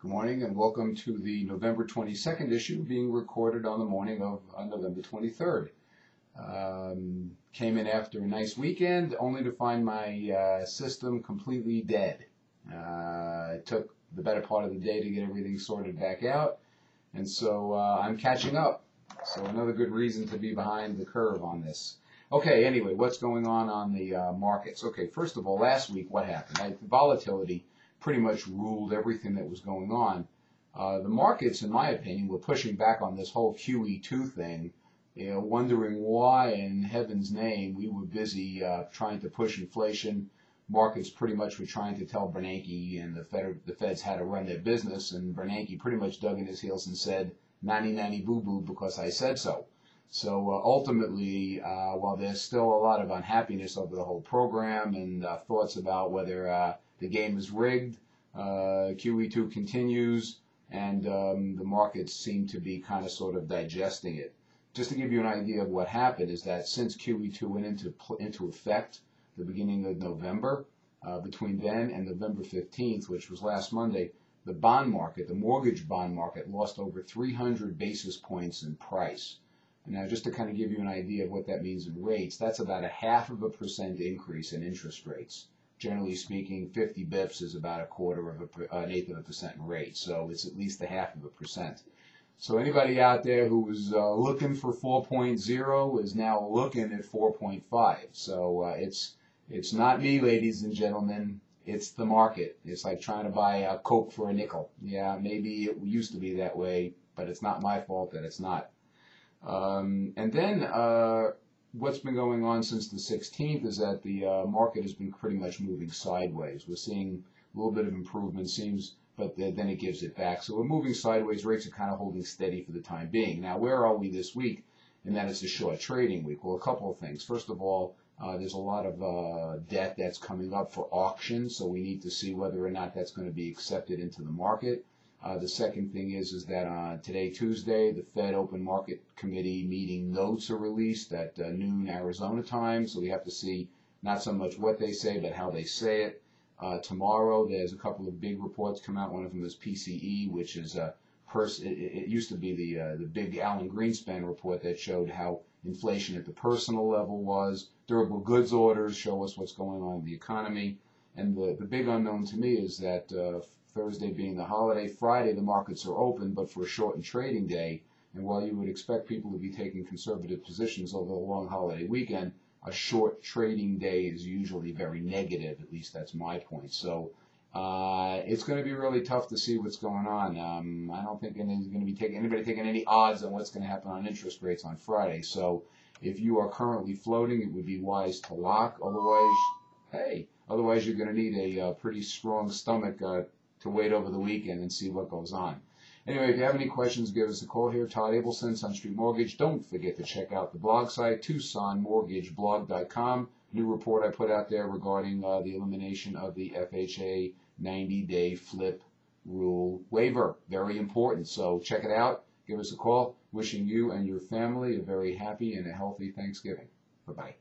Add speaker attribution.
Speaker 1: Good morning and welcome to the November 22nd issue being recorded on the morning of November 23rd. Came in after a nice weekend only to find my system completely dead. It took the better part of the day to get everything sorted back out, and so I'm catching up. So another good reason to be behind the curve on this. Okay, anyway, what's going on the markets? Okay, first of all, last week what happened? Volatility pretty much ruled everything that was going on. The markets, in my opinion, were pushing back on this whole QE2 thing, wondering why in heaven's name we were busy trying to push inflation. Markets pretty much were trying to tell Bernanke and the Feds how to run their business, and Bernanke pretty much dug in his heels and said, "Nanny, nanny, boo-boo, because I said so." So ultimately, while there's still a lot of unhappiness over the whole program and thoughts about whether the game is rigged, QE2 continues, and the markets seem to be kind of sort of digesting it. Just to give you an idea of what happened is that since QE2 went into effect the beginning of November, between then and November 15th, which was last Monday, the bond market, the mortgage bond market, lost over 300 basis points in price. Now, just to kind of give you an idea of what that means in rates, that's about a 0.5% increase in interest rates. Generally speaking, 50 bips is about an eighth of a percent in rate, so it's at least a 0.5%. So anybody out there who was looking for 4.0 is now looking at 4.5. So it's not me, ladies and gentlemen. It's the market. It's like trying to buy a Coke for a nickel. Yeah, maybe it used to be that way, but it's not my fault that it's not. And then what's been going on since the 16th is that the market has been pretty much moving sideways. We're seeing a little bit of improvement, seems, but then it gives it back. So we're moving sideways. Rates are kind of holding steady for the time being. Now, where are we this week? And that is a short trading week. Well, a couple of things. First of all, there's a lot of debt that's coming up for auction, so we need to see whether or not that's going to be accepted into the market. The second thing is that today, Tuesday, the Fed Open Market Committee meeting notes are released at noon Arizona time, so we have to see not so much what they say, but how they say it. Tomorrow, there's a couple of big reports come out. One of them is PCE, which is it used to be the big Alan Greenspan report that showed how inflation at the personal level was. Durable goods orders show us what's going on in the economy. And the big unknown to me is that Thursday being the holiday, Friday the markets are open, but for a shortened trading day. And while you would expect people to be taking conservative positions over the long holiday weekend, a short trading day is usually very negative. At least that's my point. So it's going to be really tough to see what's going on. I don't think anyone's going to be anybody taking any odds on what's going to happen on interest rates on Friday. So if you are currently floating, it would be wise to lock. Otherwise you're going to need a pretty strong stomach to wait over the weekend and see what goes on. Anyway, if you have any questions, give us a call here. Todd Abelson, Sun Street Mortgage. Don't forget to check out the blog site, TucsonMortgageBlog.com. New report I put out there regarding the elimination of the FHA 90-day flip rule waiver. Very important. So check it out. Give us a call. Wishing you and your family a very happy and a healthy Thanksgiving. Bye-bye.